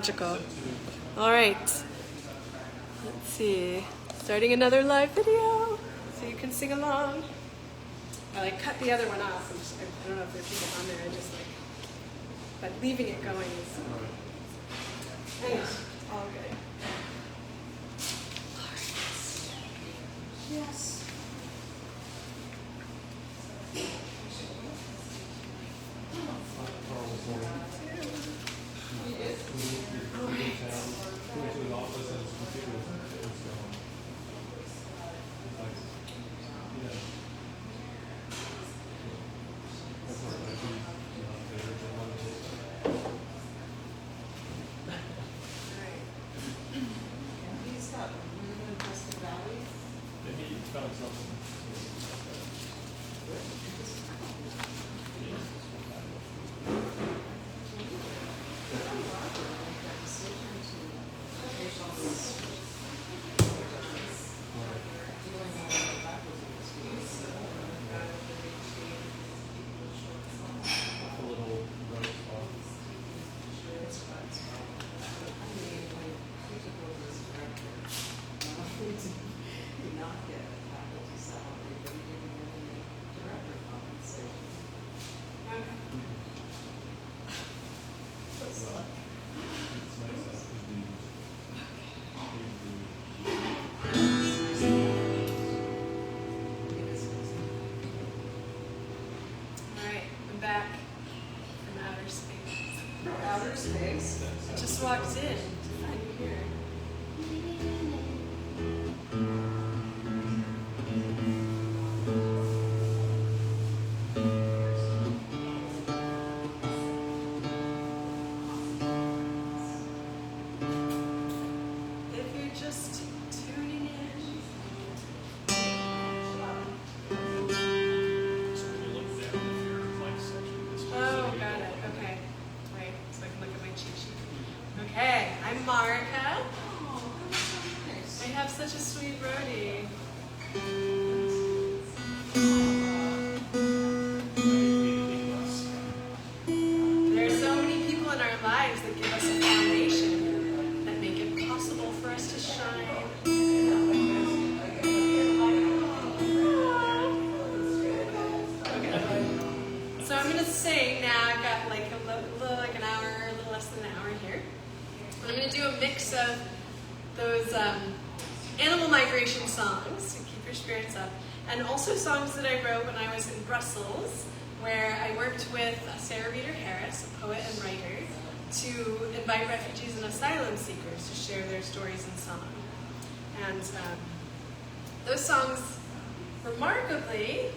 Magical. All right. Let's see. Starting another live video so you can sing along. I cut the other one off. I don't know if there's people on there. But leaving it going is all good. All right. Yes. Back from outer space. Outer space? I just walked in to find you here. If you're just tuning in, okay, I'm Marieke. I have such a sweet roadie. There are so many people in our lives that give us a foundation that make it possible for us to shine. Okay. So I'm going to sing now. I've got like an hour, a little less than an hour here. I'm going to do a mix of those animal migration songs to keep your spirits up, and also songs that I wrote when I was in Brussels, where I worked with Sarah Harris, a poet and writer, to invite refugees and asylum seekers to share their stories in song. And those songs, remarkably,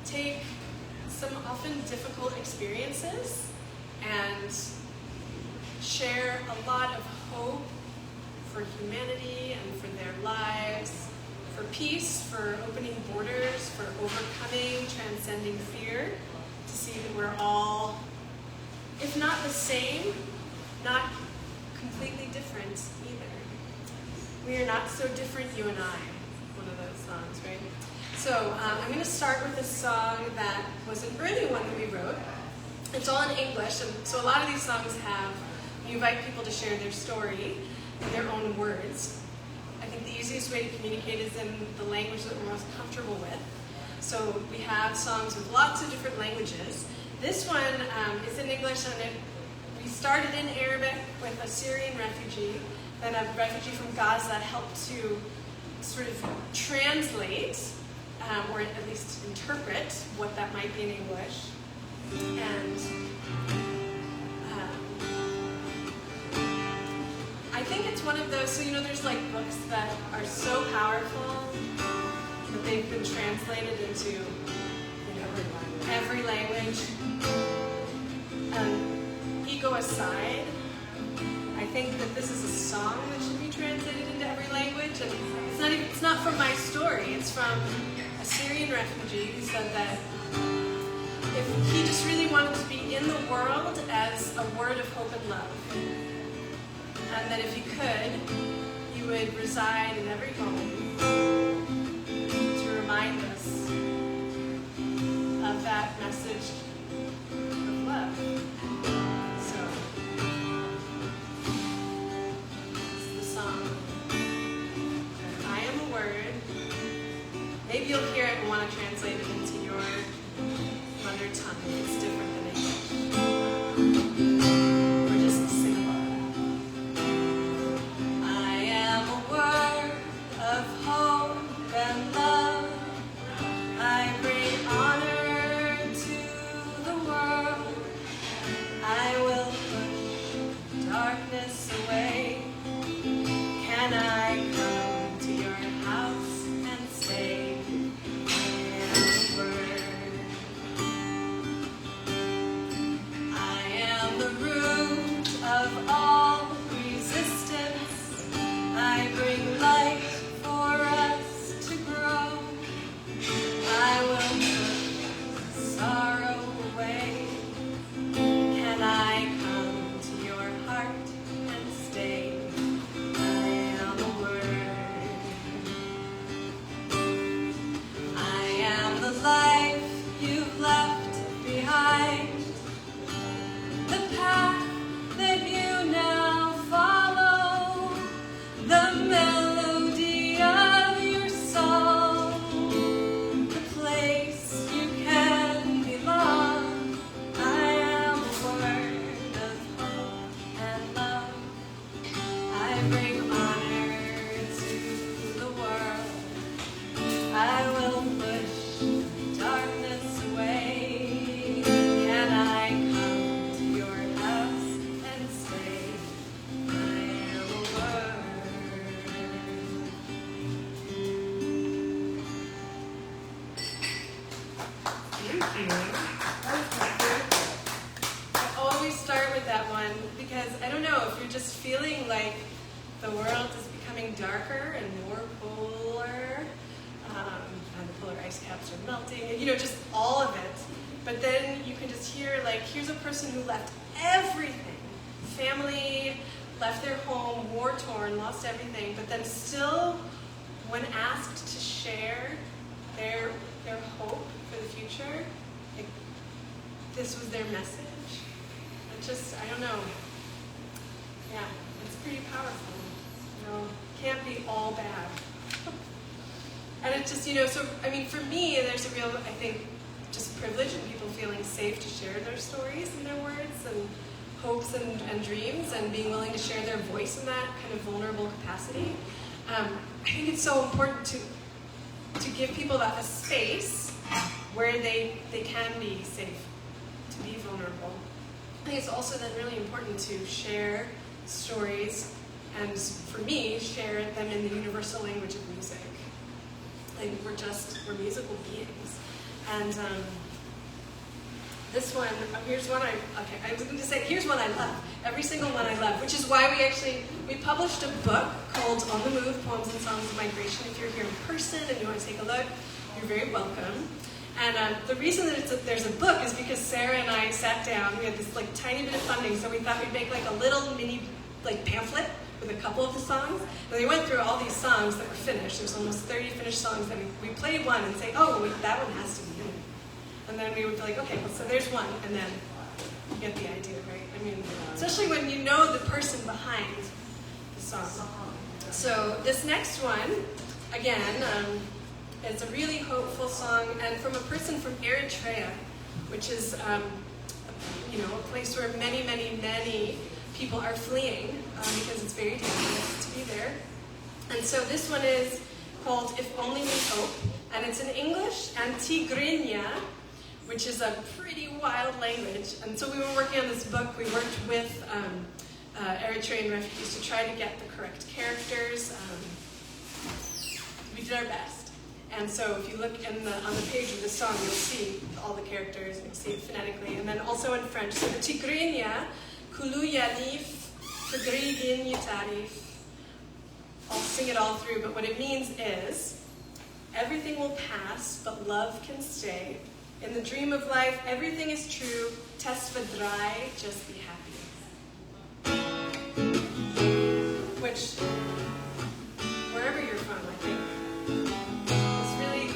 take some often difficult experiences and share a lot of hope for humanity and for their lives, for peace, for opening borders, for overcoming, transcending fear, to see that we're all, if not the same, not completely different either. We are not so different, you and I, one of those songs, right? So I'm going to start with a song that was an early one that we wrote. It's all in English, and so a lot of these songs you invite people to share their story in their own words. I think the easiest way to communicate is in the language that we're most comfortable with. So we have songs with lots of different languages. This one is in English, and we started in Arabic with a Syrian refugee, then a refugee from Gaza helped to sort of translate, or at least interpret what that might be in English. And I think it's one of those, so there's like books that are so powerful that they've been translated into every language. Ego aside, I think that this is a song that should be translated into every language. And it's not from my story, it's from a Syrian refugee who said that if he just really wanted to be in the world as a word of hope and love, and that if he could, he would reside in every home to remind us of that message of love. So maybe you'll hear it and want to translate it into your mother tongue. It's different than English. Or just sing along. I am a word of hope and love. I bring honor to the world. I will push darkness away. Can I come to your house and say, I am a word? I am the root of all resistance. I bring light for us to grow. I will put sorrow away. Can I come to your heart and stay? I am a word. I am the life you've left behind, the path that you now follow, the melody of your song, the place you can belong. I am a word of hope and love. I bring honor to the world. I will push darkness away. Can I come to your house and say, I am a word? Thank you. I always start with that one because I don't know if you're just feeling like the world is becoming darker and more polar, and the polar ice caps are melting, and just all of it. But then you can just hear, like, here's a person who left everything. Family, left their home, war-torn, lost everything, but then still, when asked to share their hope for the future, like, this was their message. It just, I don't know. Yeah, it's pretty powerful. Can't be all bad. And it just, so, I mean, for me, there's a real, I think, just privilege in people feeling safe to share their stories and their words and hopes and dreams and being willing to share their voice in that kind of vulnerable capacity. I think it's so important to give people a space where they can be safe, to be vulnerable. I think it's also then really important to share stories and, for me, share them in the universal language of music. Like, we're musical beings. And this one, here's one I was going to say, here's one I love. Every single one I love, which is why we published a book called On the Move, Poems and Songs of Migration. If you're here in person and you want to take a look, you're very welcome. And the reason that there's a book is because Sarah and I sat down, we had this like tiny bit of funding, so we thought we'd make like a little mini like pamphlet with a couple of the songs. And we went through all these songs that were finished. There's almost 30 finished songs, and we played one and say, oh, wait, that one has to be in it. And then we would be like, okay, well, so there's one, and then you get the idea, right? I mean, especially when you know the person behind the song. So this next one, again, it's a really hopeful song, and from a person from Eritrea, which is, a place where many, many, many people are fleeing because it's very dangerous to be there. And so this one is called If Only We Hope, and it's in English and Tigrinya, which is a pretty wild language. And so we were working on this book. We worked with Eritrean refugees to try to get the correct characters. We did our best. And so if you look on the page of the song, you'll see all the characters, and you'll see it phonetically. And then also in French. So the Tigrinya, Kulu Yalif, Tigrigin Yitarif. I'll sing it all through, but what it means is, everything will pass, but love can stay. In the dream of life, everything is true. Test vadrai, just be happy. Which, wherever you're from, I think, is really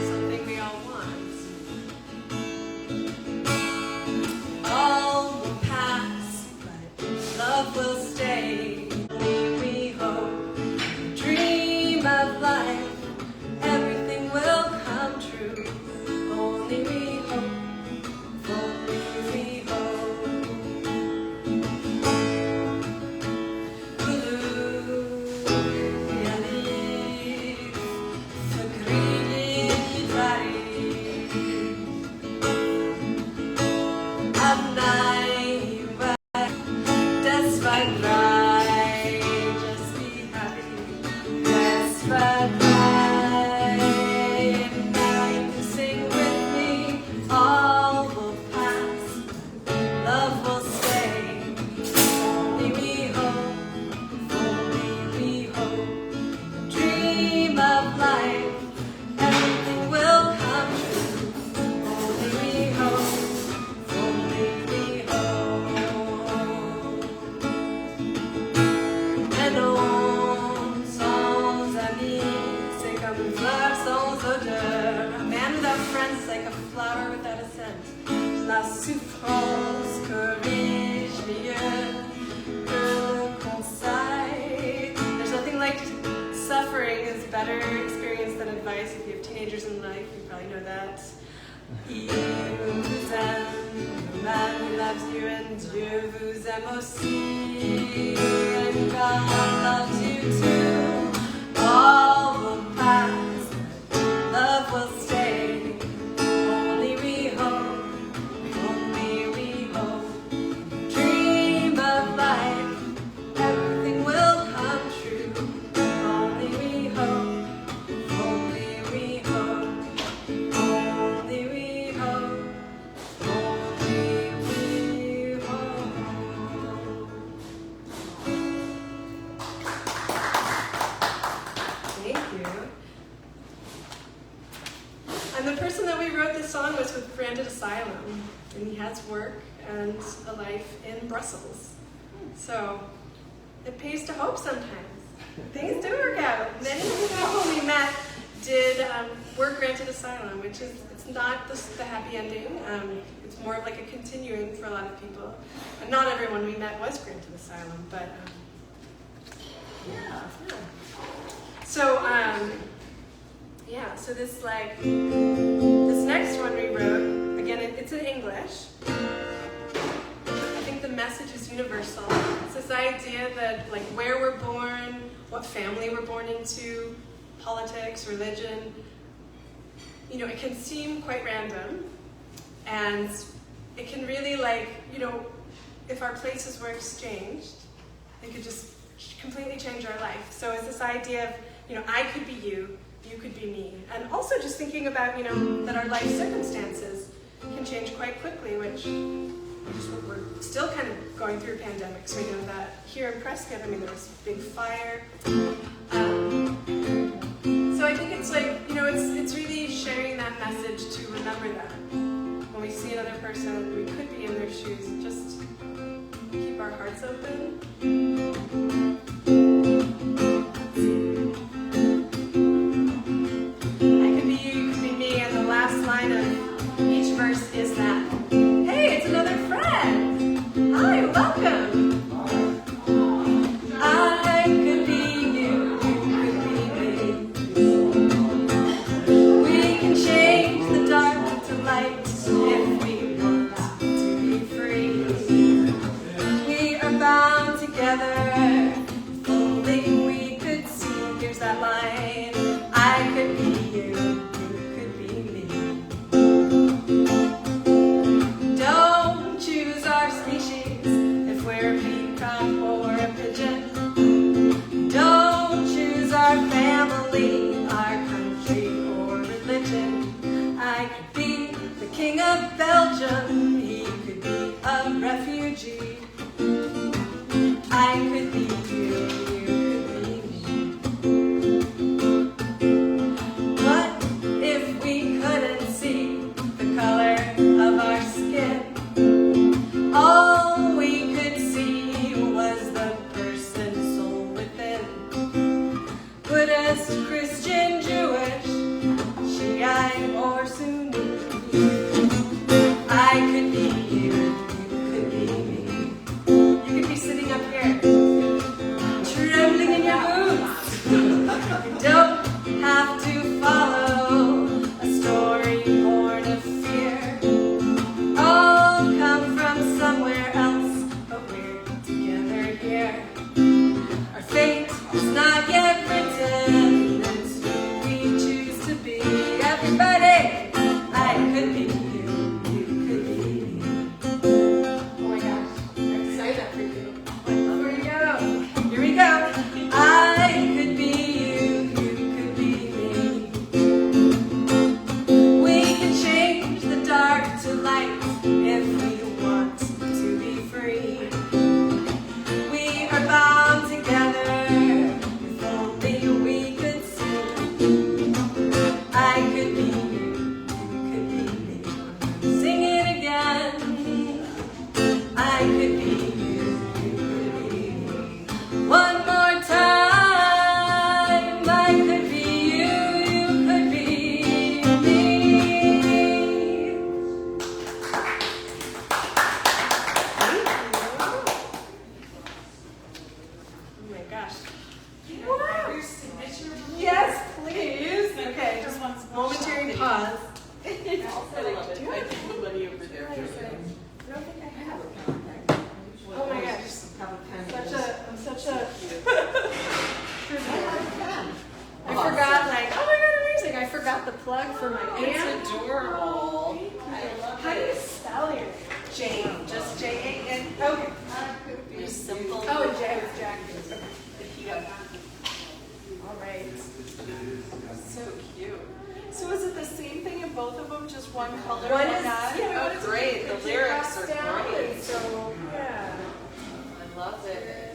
something we all want. All will pass, but love will stay. We hope, dream of life, know that. Il vous aime, the man who loves you, and Dieu vous aime aussi, and God loves you too. All will pass, love will stay. Only we hope, only we hope. Dream of life, everything will come true. Only we hope, only we hope. Only we hope, only we hope. Thank you. And the person that we wrote this song was with Granted Asylum, and he has work and a life in Brussels. So it pays to hope sometimes. Things do work out. Many people who we met did work Granted Asylum, which is, it's not the happy ending. It's more of like a continuing for a lot of people. And not everyone we met was Granted Asylum, but yeah. So so this next one we wrote, again, it's in English. I think the message is universal. It's this idea that like where we're born, what family we're born into, politics, religion, you know, it can seem quite random, and it can really, like, you know, if our places were exchanged, it could just completely change our life. So it's this idea of, you know, I could be you, you could be me. And also just thinking about, you know, that our life circumstances can change quite quickly, which we're still kind of going through pandemics. We know that here in Prescott, I mean, there was a big fire. So I think it's like, you know, it's really sharing that message to remember that. When we see another person, we could be in their shoes, just keep our hearts open. I could be you, you could be me, and the last line of each verse is that, hey, it's another friend! Hi, welcome! I could be you, you could be me. We can change the dark to light if we want to be free. We are bound together, if only we could see. Here's that line, I could be you, you could be me. Don't choose our species if we're a peacock or a pigeon. Don't choose our family, our country or religion. I could be the king of Belgium, he could be a refugee. I could be you, you could be me. What if we couldn't see the color of our skin? All we could see was the person's soul within. Buddhist, Christian, Jewish, Shiite or Sunni. I could be you, you could be me. You could be sitting up here, trembling in your boots. You don't have to follow a story born of fear. All come from somewhere else, but we're together here. Our fate is not yet written, it's who we choose to be. Everybody, I could be you, you could be me. Oh my gosh, I have to say that for you. Here we go. Here we go. I could be you, you could be me. We can change the dark to light if we want to be free. We are bound together, if only we could see. I could be you, you could be me. Sing it again. I could be you, you one color? One or is, not? yeah, Oh, one is great. The lyrics are great. So, yeah. I love it.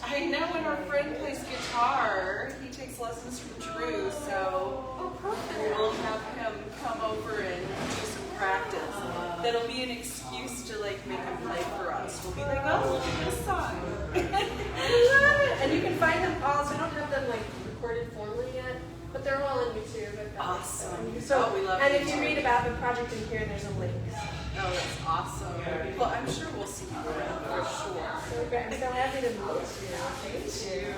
I know when our friend plays guitar, he takes lessons from Drew, so we'll have him come over and do some practice. That'll be an excuse to like make him play for us. We'll be like, oh, look at this song. I love it. And you can find them all, so I don't have them like recorded formally yet, but they're all on YouTube. Awesome. So, we love and YouTube. if you read about the project in here, there's a link. Oh, that's awesome. Well, I'm sure we'll see you around for sure. So great. I'm so happy to meet you. Thank you.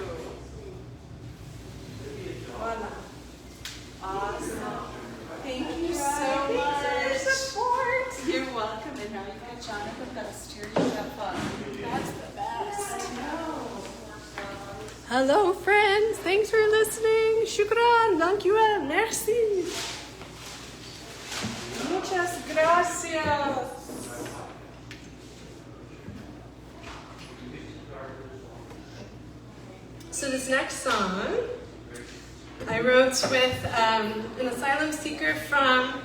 Voila. Awesome. Thank you so Thanks for your much. support. You're welcome. And now you've got Jonathan best here. You have fun. That's the best. Hello, friends. Thanks for listening. Shukran. Dankjewel. Merci. Muchas gracias. So this next song I wrote with an asylum seeker from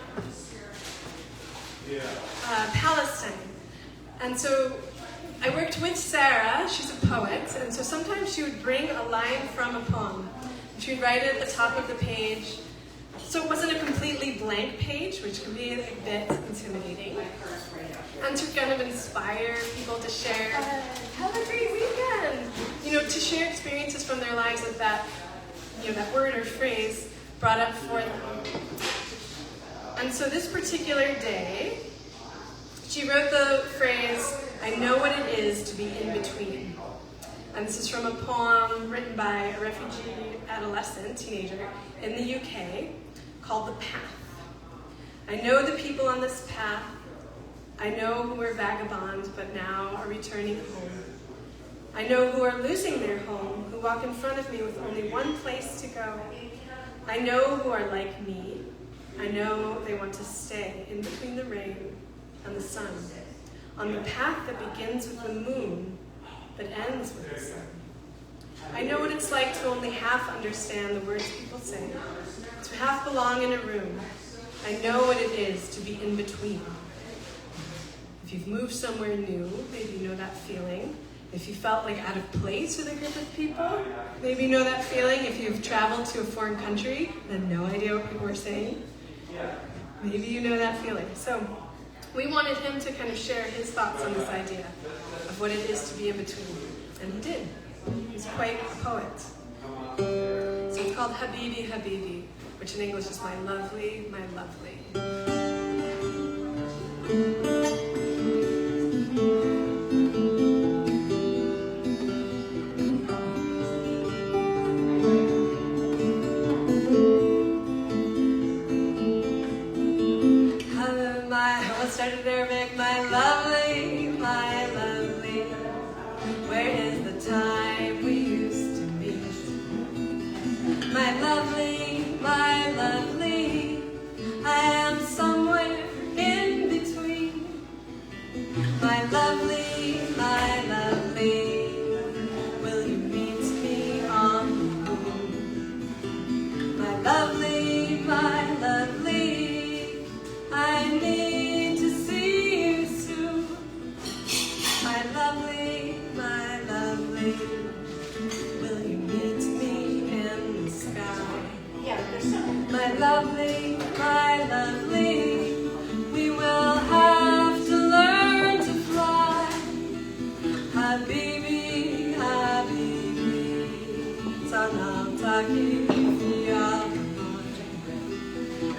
Palestine. And so I worked with Sarah, she's a poet, and so sometimes she would bring a line from a poem. She would write it at the top of the page. So it wasn't a completely blank page, which can be a bit intimidating. And to kind of inspire people to share, have a great weekend. You know, to share experiences from their lives that that word or phrase brought up for them. And so this particular day, she wrote the phrase, I know what it is to be in between. And this is from a poem written by a refugee adolescent, teenager, in the UK, called The Path. I know the people on this path. I know who are vagabonds, but now are returning home. I know who are losing their home, who walk in front of me with only one place to go. I know who are like me. I know they want to stay in between the rain and the sun, on the path that begins with the moon, but ends with the sun. I know what it's like to only half understand the words people say, to half belong in a room. I know what it is to be in between. If you've moved somewhere new, maybe you know that feeling. If you felt like out of place with a group of people, maybe you know that feeling. If you've traveled to a foreign country and had no idea what people were saying, maybe you know that feeling. So we wanted him to kind of share his thoughts on this idea of what it is to be in between. And he did. He's quite a poet. So it's called Habibi, Habibi, which in English is my lovely, my lovely. Started Arabic, my lovely, my lovely. Where is the time we used to meet? My lovely, my lovely. I am somewhere in between. My lovely, my lovely. Will you meet me on the moon? My lovely, my lovely. I need my lovely, my lovely, we will have to learn to fly. Habibi, Habibi, salam taki ya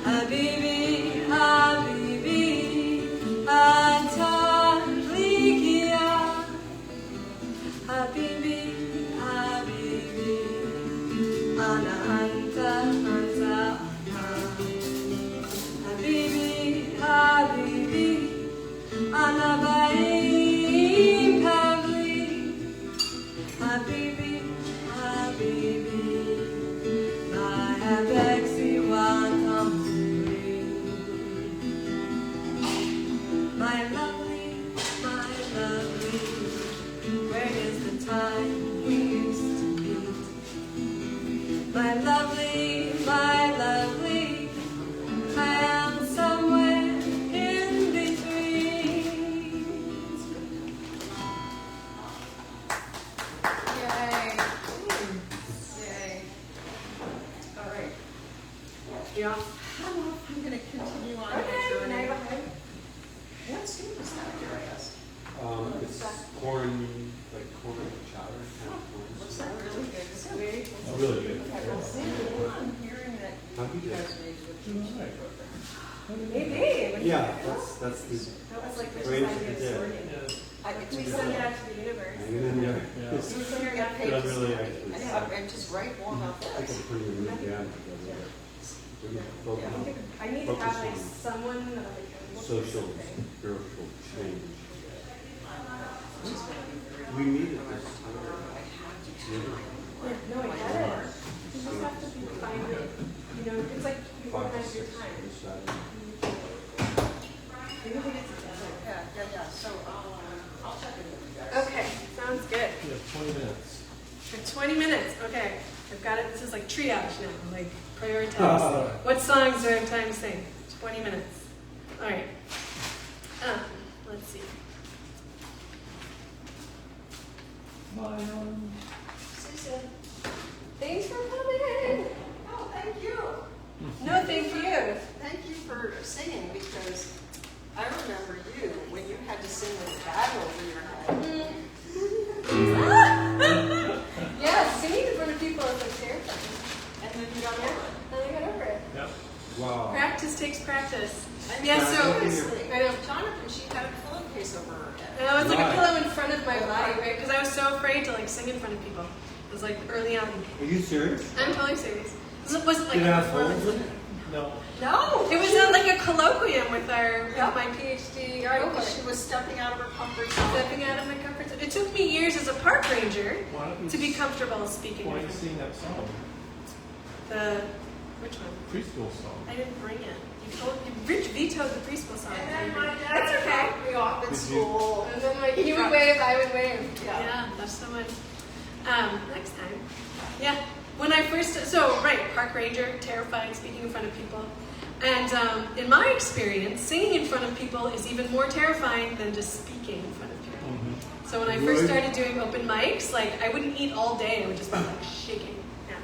Habibi, Habibi, anta likia. Habibi, Habibi, ana anta. Habibi, ana ba'im kabli. Habibi, Habibi, ma habexi wa tamuri. You off? I'm going to continue on. Okay, now you're behind. What soup is that, dare I ask? It's corn, like corn chowder kind of corn. Looks like really good. It's very tasty. It's really good. I'm hearing that How do you you do guys made with kimchi program. Maybe. Yeah, that's the That was like great Rich's idea of idea. sorting. It's We really send it good. out to the universe. And then yeah, Yeah. it's So you get But paid I'm to really study. actually- And just write more about like this. a pretty neat band together. Really focus on I need to Focus have like on someone that I can social, spiritual change. We needed this. No, I get it. You just have to be finding it. You know, it's like you organize your time. You can put it together. Yeah. So I'll check in with you guys. Okay, sounds good. You have 20 minutes. For 20 minutes, okay. I've got it. This is like triage now, like prioritize. What songs do I have time to sing? 20 minutes. All right. Let's see. Susan, thanks for coming. Oh, thank you. No, thank you. Thank you for singing because I remember you when you had to sing with a bag over your head. Yeah, singing in front of people is like terrifying. And then you got over it. And I got over it. Yep. Wow. Practice takes practice. And Yeah, so seriously, I know. Jonathan, she had a pillowcase over her head. And I was like a Why? pillow in front of my body, right? Because I was so afraid to like sing in front of people. It was like early on. Are you serious? I'm totally serious. It wasn't like Did it a have performance. holes in it? No. No, it was like a colloquium with my PhD. Right, because she was stepping out of her comfort zone. Stepping out of my comfort zone. It took me years as a park ranger Why don't you to be comfortable speaking. Why in don't you front sing that song? of which one? Preschool song. I didn't bring it. Rich vetoed the preschool song. And then my dad That's okay. dropped me off at Did you- school. And then like he would wave, I would wave. Yeah. That's so much. Next time. Yeah. When I first, park ranger, terrified speaking in front of people. And in my experience, singing in front of people is even more terrifying than just speaking in front of people. Mm-hmm. So when I first started doing open mics, like I wouldn't eat all day. I would just be like shaking. Yeah.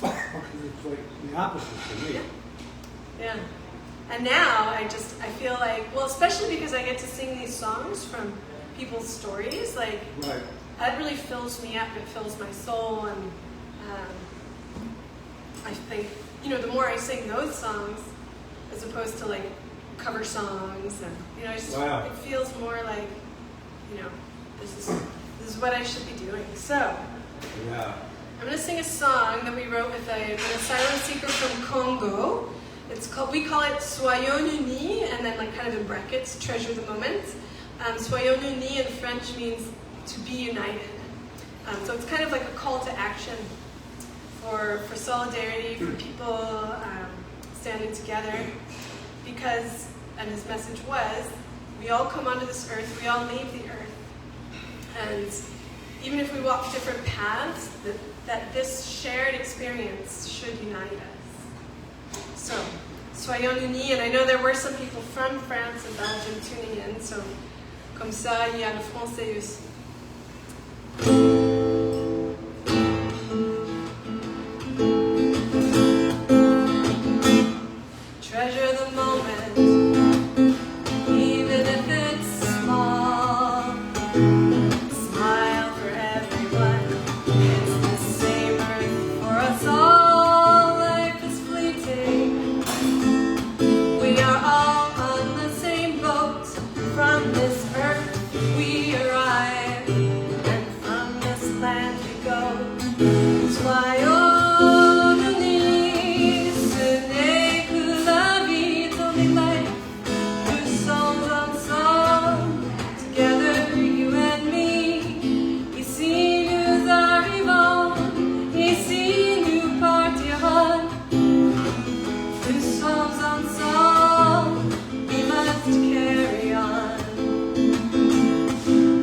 It's like the opposite for me. Yeah. And now I feel like, well, especially because I get to sing these songs from people's stories, like Right. that really fills me up. It fills my soul, and I think, the more I sing those songs, as opposed to like cover songs, and Wow. it feels more like, this is what I should be doing. So Yeah. I'm going to sing a song that we wrote with an asylum seeker from Congo. We call it Soyons Unis, and then like kind of in brackets, treasure the moment. Soyons Unis in French means to be united. So it's kind of like a call to action for solidarity, for people standing together. Because, and his message was, we all come onto this earth, we all leave the earth. And even if we walk different paths, that this shared experience should unite us. So, Soyons Unis, and I know there were some people from France and Belgium tuning in, so comme ça, il y a le français aussi. Treasure the moment, even if it's small. Smile for everyone, it's the same earth for us all. Life is fleeting. We are all on the same boat. From this earth we arrive, and from this land we go. Soyons unis, ce n'est que la vie dans les lives. Nous sommes ensemble, together you and me. Ici nous arrivons, ici nous partirons. Nous sommes ensemble, we must carry on.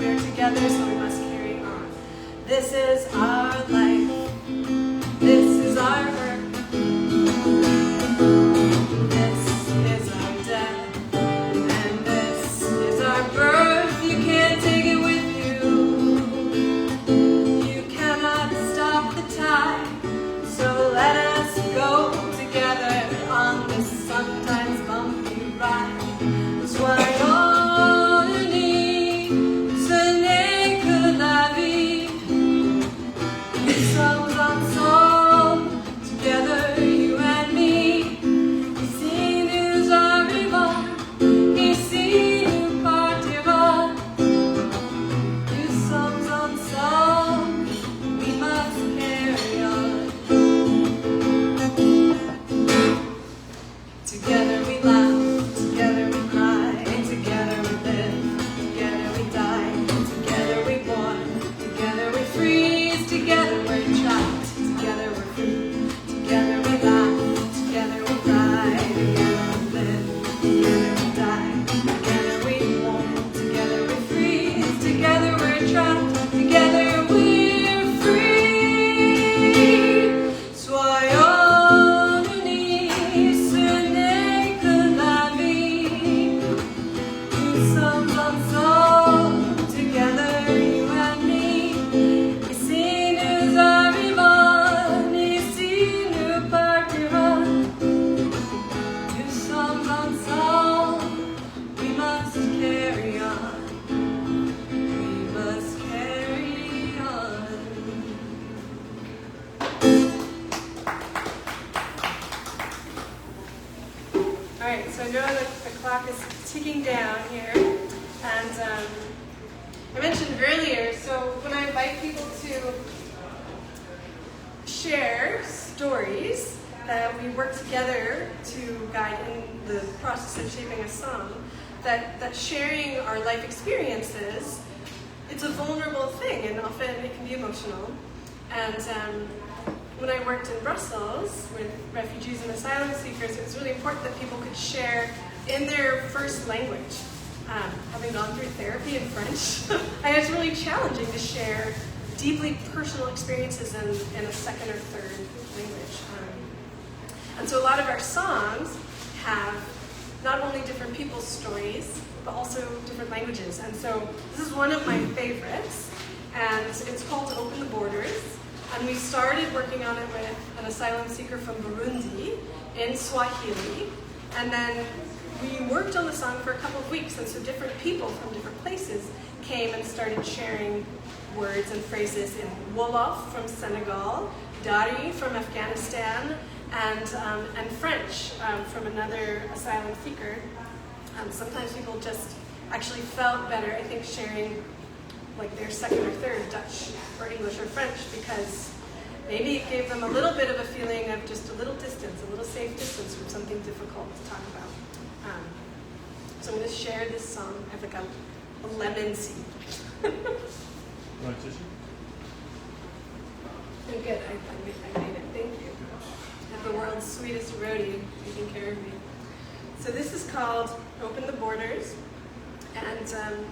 We're together, so we must carry on. This is our life. This is our earth. This is our death. And this is our birth. You can't take it with you. You cannot stop the tide. So let us go together on clock is ticking down here. And I mentioned earlier, so when I invite people to share stories that we work together to guide in the process of shaping a song, that sharing our life experiences, it's a vulnerable thing and often it can be emotional. And when I worked in Brussels with refugees and asylum seekers, it was really important that people could share in their first language. Having gone through therapy in French, and it's really challenging to share deeply personal experiences in a second or third language. And so a lot of our songs have not only different people's stories, but also different languages. And so this is one of my favorites, and it's called Open the Borders. And we started working on it with an asylum seeker from Burundi in Swahili. And then we worked on the song for a couple of weeks, and so different people from different places came and started sharing words and phrases in Wolof from Senegal, Dari from Afghanistan, and French from another asylum seeker. Sometimes people just actually felt better, I think, sharing like their second or third Dutch or English or French, because maybe it gave them a little bit of a feeling of just a little distance, a little safe distance from something difficult to talk about. So I'm going to share this song. I have like a lemon seed. Want tissue? Oh, good. I made it. Thank you. I have the world's sweetest roadie taking care of me. So this is called Open the Borders. And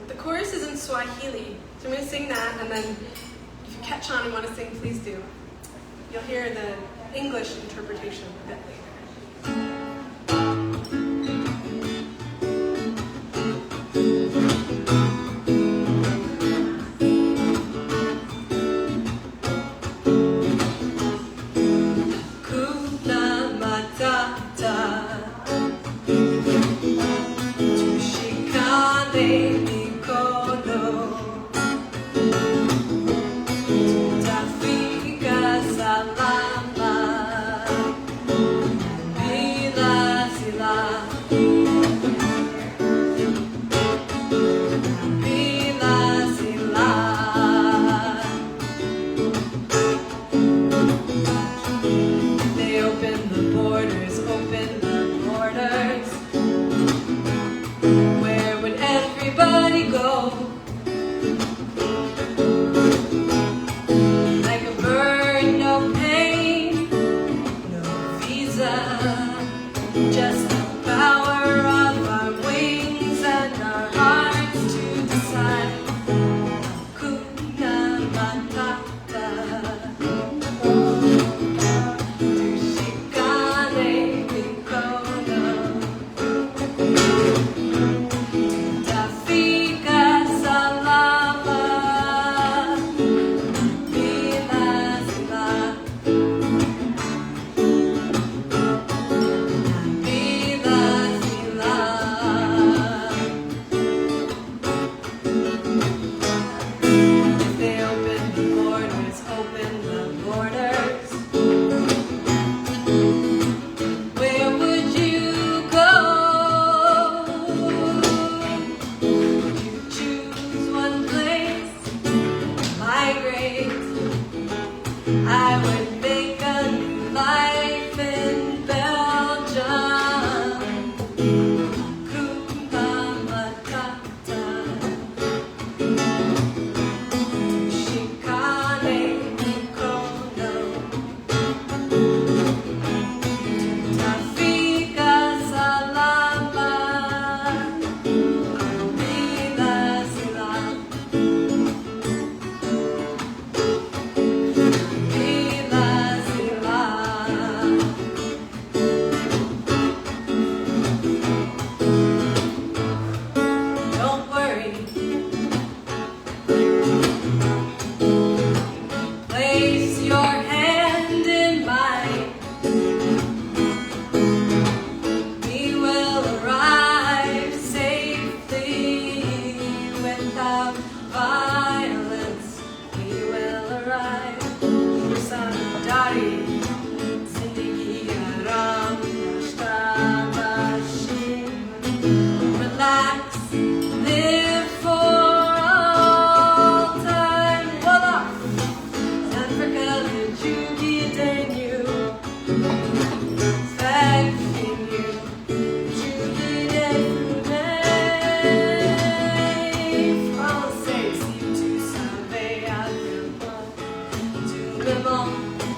the chorus is in Swahili. So I'm going to sing that, and then if you catch on and want to sing, please do. You'll hear the English interpretation a bit later.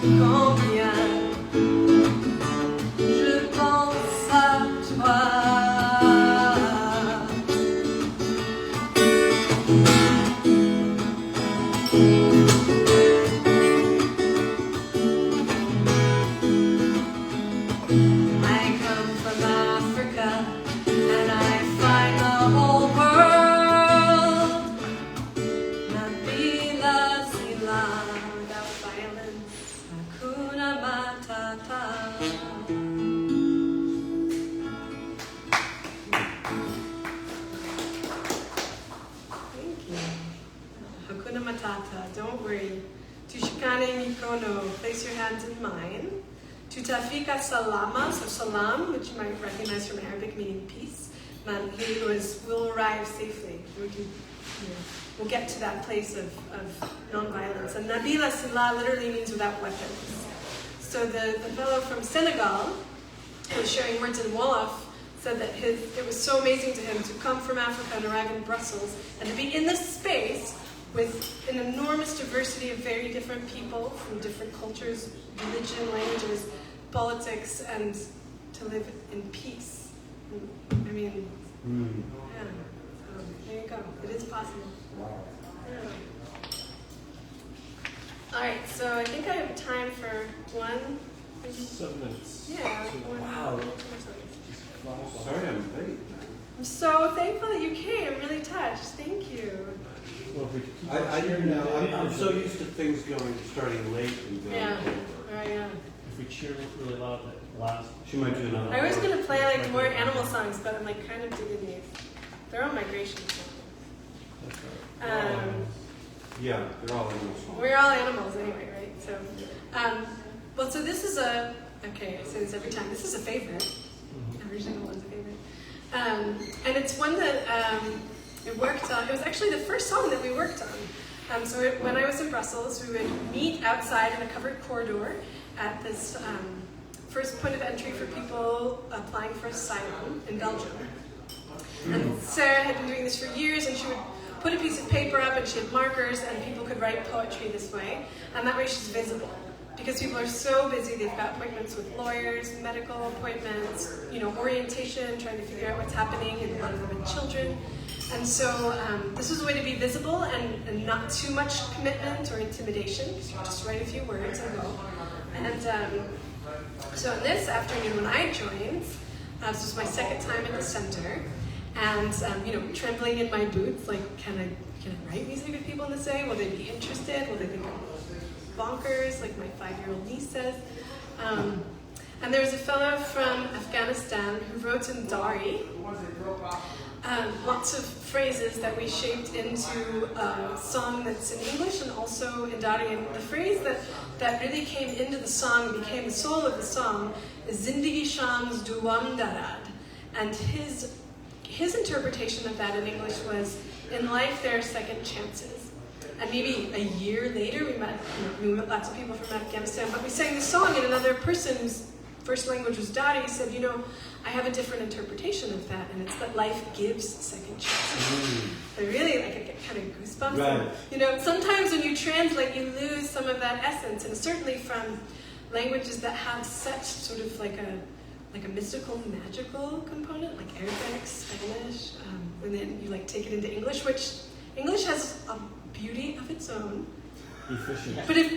combien je pense à toi. I come from Africa and I find the whole world. Nabila Sila, without violence, Hakuna Matata. Thank you. Hakuna Matata, don't worry. Tushikane Mikono, place your hands in mine. Tutafika Salama, so salam, which you might recognize from Arabic meaning peace. Manhi was, we'll arrive safely. We'll get to that place of non-violence. And Nabila Sila literally means without weapons. So the fellow from Senegal, who was sharing words in Wolof, said that it was so amazing to him to come from Africa and arrive in Brussels and to be in this space with an enormous diversity of very different people from different cultures, religion, languages, politics, and to live in peace. I mean, yeah. So there you go. It is possible. Yeah. All right, so I think I have time for one. 7 minutes. Yeah. Wow. One more song. Sorry I'm late. I'm so thankful that you came. I'm really touched. Thank you. Well, if we could keep I on didn't cheering, know. I'm so used to things starting late and going Yeah. over. All right, yeah. If we cheer really loud that last. She might do another. I was going to play like more animal songs, but I'm like kind of digging these. They're all migration songs. That's right. Yeah, they're all animal songs. We're all animals anyway, right? So, well, so this is okay, I say this every time. This is a favorite. Every single one's a favorite. And it's one that it worked on. It was actually the first song that we worked on. When I was in Brussels, we would meet outside in a covered corridor at this first point of entry for people applying for asylum in Belgium. And Sarah had been doing this for years, and she would put a piece of paper up and she had markers and people could write poetry this way. And that way she's visible. Because people are so busy, they've got appointments with lawyers, medical appointments, orientation, trying to figure out what's happening, and a lot of them have children. And so this was a way to be visible and not too much commitment or intimidation. You just write a few words and go. And so on this afternoon when I joined, this was my second time at the center, and trembling in my boots, like, can I write music with people in this way? Will they be interested? Will they think I'm bonkers, like my 5-year-old niece says? And there was a fellow from Afghanistan who wrote in Dari lots of phrases that we shaped into a song that's in English and also in Dari. And the phrase that really came into the song and became the soul of the song is Zindagi Shams Duam Darad. And his interpretation of that in English was, in life there are second chances. And maybe a year later we met lots of people from Afghanistan, but we sang the song and another person whose first language was Dari said, I have a different interpretation of that, and it's that life gives second chances. I really I get kind of goosebumps. Right. Sometimes when you translate, you lose some of that essence, and certainly from languages that have such sort of like a mystical, magical component, like Arabic, Spanish, and then you take it into English, which English has a beauty of its own. Efficient. But if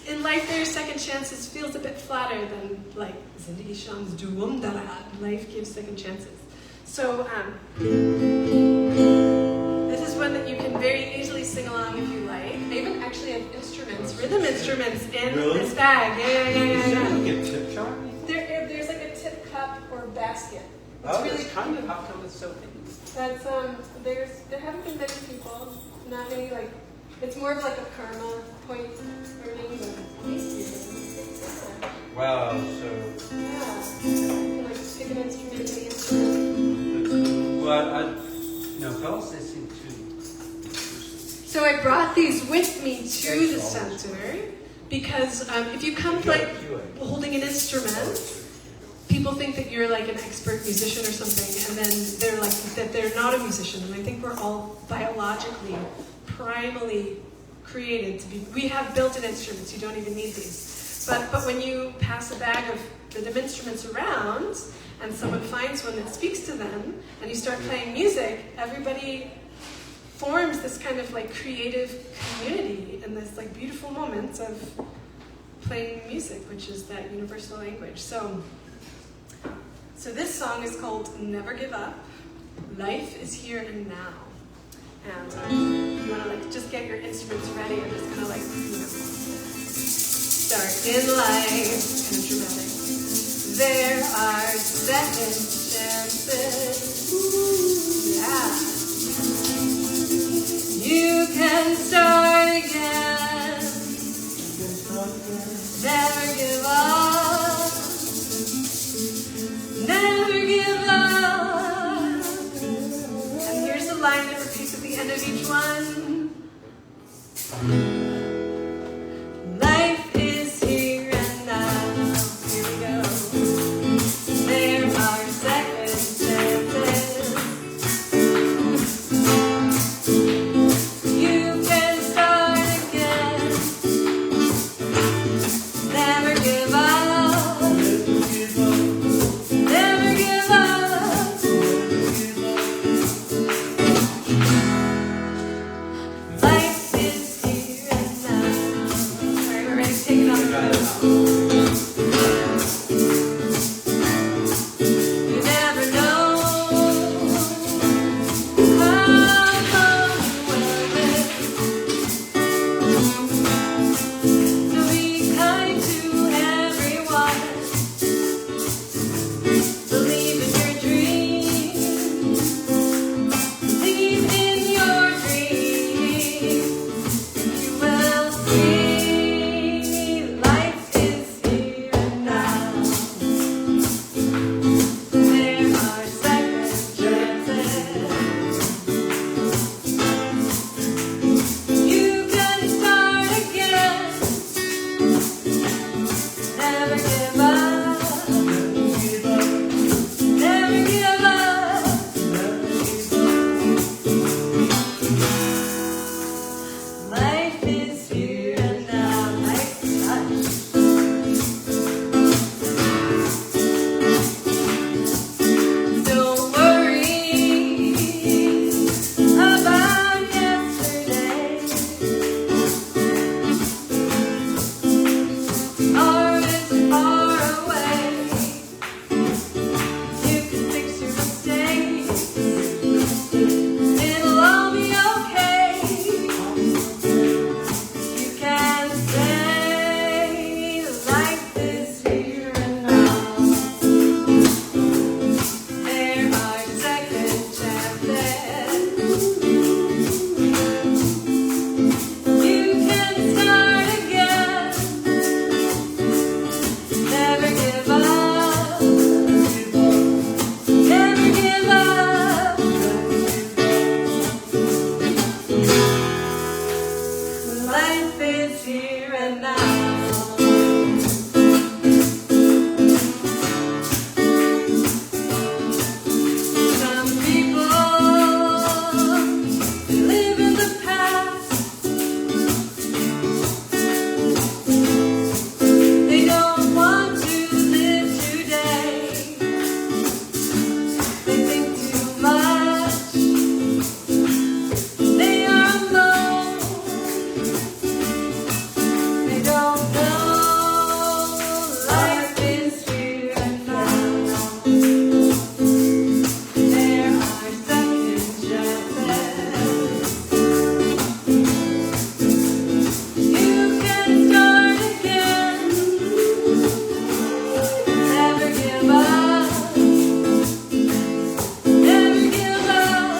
in life there are second chances feels a bit flatter than like Zindagi Shams Duum Darad. Life gives second chances. So this is one that you can very easily sing along if you like. I even actually have instruments, rhythm instruments in this bag. Yeah. Like a tip jar? There's like a tip cup or basket. It's Really kind of. How come it's so big? That's there haven't been many people, not many it's more of like a karma point earning Wow, so. Yeah. Pick an instrument, any instrument. Well, fellas, they seem too. So I brought these with me to the center because if you come holding an instrument, people think that you're like an expert musician or something, and then they're like that they're not a musician. And I think we're all biologically, primally created to be. We have built-in instruments. You don't even need these. But when you pass a bag of rhythm instruments around, and someone finds one that speaks to them, and you start playing music, everybody forms this kind of like creative community in this like beautiful moments of playing music, which is that universal language. So this song is called Never Give Up. Life is here and now. And you want to like just get your instruments ready and just kind of like, start in life, kind of dramatic. There are second chances. Yeah. You can start again. Never give up. Never give up. And here's the line that repeats at the end of each one. Life is here and now. Here we go. There are second chances. You can start again. Never give up. Never give up. Life is here and now. Alright, we're ready to take it on the road. You never know how long you will live. So be kind to everyone. Believe in your dreams. Believe in your dreams. You will see life is here and now. There are second chances. You can start again. Never give up. Never give up. Life is here and now. Life is life. Don't worry about yesterday. Tomorrow isn't far away. You can fix your mistakes. It'll all be okay. You can say life is here and now. There are second chances. You can start again. Never give up. Never give up. Life is here and now. Some people live in the past. They don't want to live today. They think too much. They are alone. They don't know life is here and now. There are second chances. You can start again. Never give up. Never give up.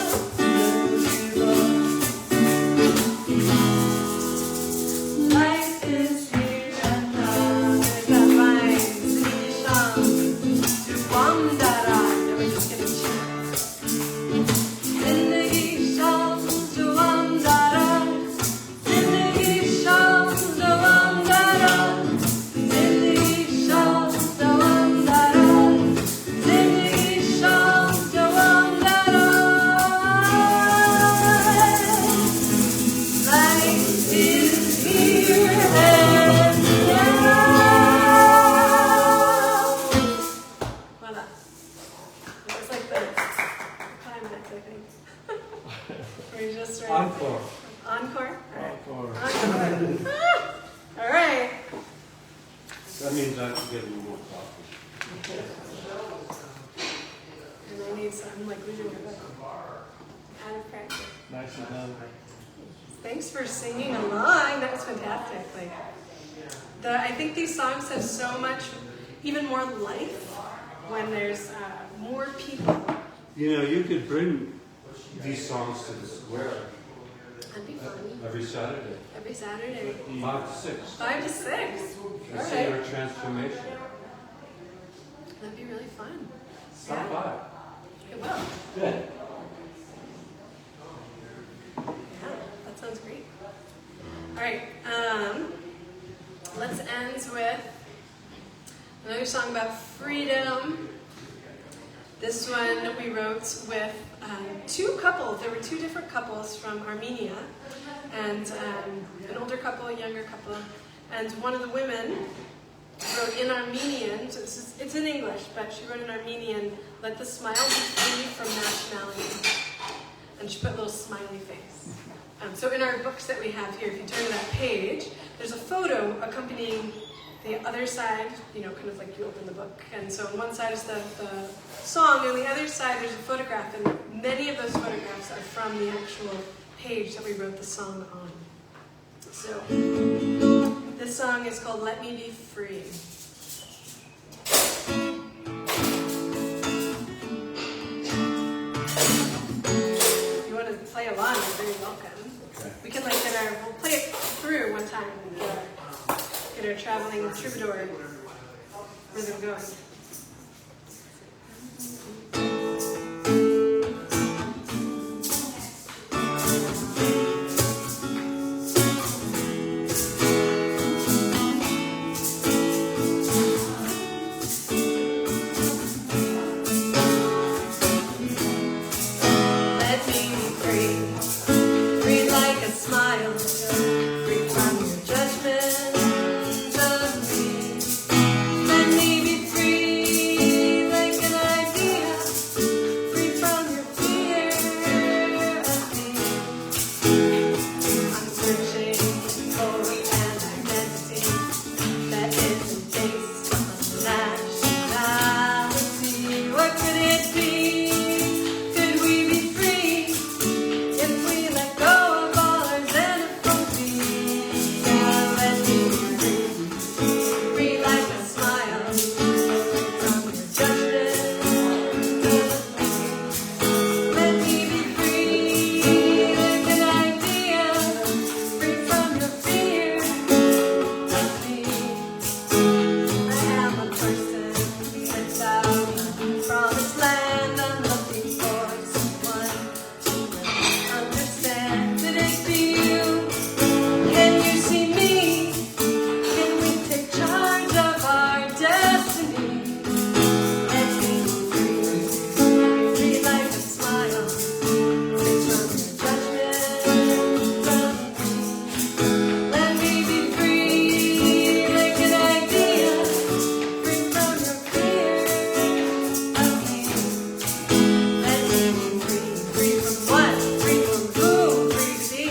All right. That means I have to get a little more coffee. And I need some, I'm like losing my book. Out of practice. Nicely done. Thanks for singing along. That was fantastic. Like, I think these songs have so much, even more life when there's more people. You know, you could bring these songs to the square That'd be fun. every Saturday, Every Saturday. 5 to 6. 5 to 6. And All see right. our transformation. That'd be really fun. Stop by. It will. Yeah. Yeah, that sounds great. All right. Let's end with another song about freedom. This one we wrote with two couples. There were two different couples from Armenia, and an older couple, a younger couple. And one of the women wrote in Armenian, so it's in English, but she wrote in Armenian, "Let the smile be free from nationality." And she put a little smiley face. So in our books that we have here, if you turn to that page, there's a photo accompanying the other side, you know, kind of like you open the book. And so on one side is the song, and on the other side there's a photograph, and many of those photographs are from the actual page that we wrote the song on. So this song is called "Let Me Be Free." If you want to play along, you're very welcome. Okay. We can we'll play it through one time and get our traveling troubadour rhythm going. Let me be free, free like a smile, free from your judgment of me. Let me be free like an idea, free from your fear of me. I'm searching for an identity that isn't based on nationality. What could it be? Could we be free if we let go of all our xenophobia? Let me be free, free like a smile, free from your judgment of me. Let me be free like an idea, free from your fear of me. I am a person without a promised land. I'm looking for someone to understand. Could it be you? Can you see me? Can we take charge of our destiny? Let me be free, free like a smile, free from your judgment of me. Let me be free like an idea, free from your fear of me. Let me be free, free from what? Free from who? Free to be,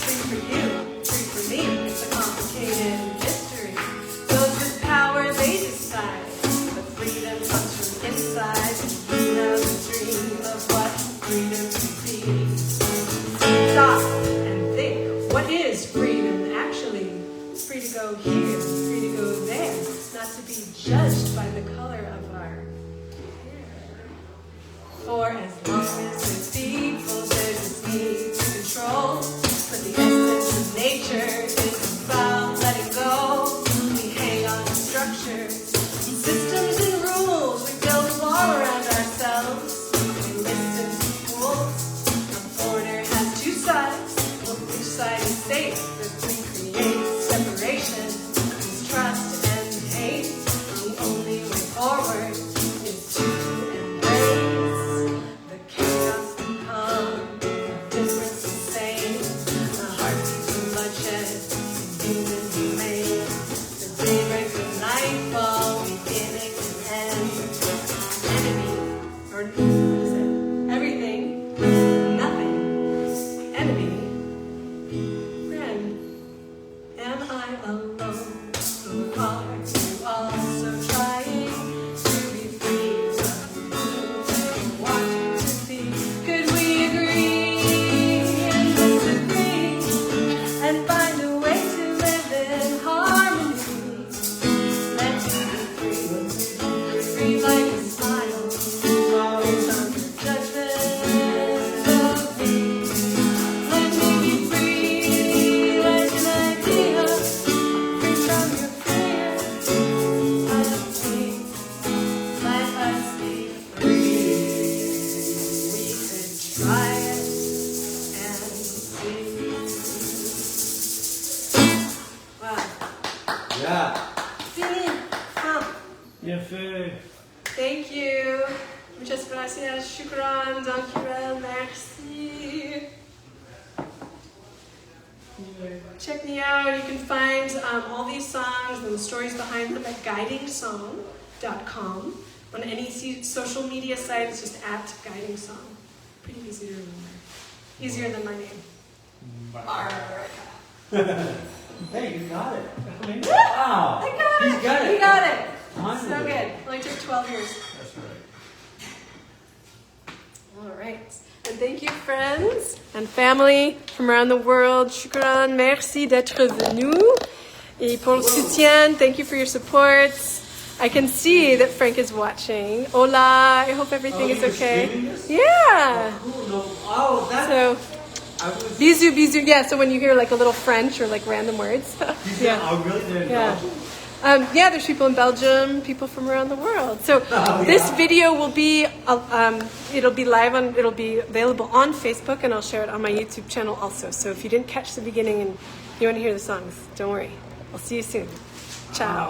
free for you, free for me. It's a complicated mystery. Those with power, they decide, but freedom comes from inside. You have a dream of what freedom could be. Stop and think. What is freedom actually? Free to go here, free to go there, not to be judged by the color of our hair. For as long as there's people, there's this need to control. But the essence of nature is about letting go. We hang on to structures, systems and rules. We build a wall around ourselves. We listen to fools. A border has two sides. Well, which side is safe? The three create separation, mistrust and hate. The only way forward is to embrace the chaos that comes. Difference the same. Yeah. Singing. Huh. יפה. Thank you. Muchas gracias. Shukran. Dankjewel. Merci. Check me out. You can find all these songs and the stories behind them at guidingsong.com. On any social media site, it's just at guidingsong. Pretty easy to remember. Easier than my name. Hey, you got it. I Wow. got He's it. got it. You got it. Finally. So good. Only took 12 years. That's right. All right. And thank you, friends and family from around the world. Shukran. Merci d'être venu. Et pour le soutien, thank you for your support. I can see that Frank is watching. Hola. I hope everything is okay. Yeah. Cool. No. Oh, that's. So, I was. bisous, bisous. Yeah, so when you hear like a little French or like random words. Yeah. Oh, really? They're in Yeah. Belgium? Yeah, there's people in Belgium, people from around the world. So this video will be, it'll be available on Facebook, and I'll share it on my YouTube channel also. So if you didn't catch the beginning and you want to hear the songs, don't worry. I'll see you soon. Ciao.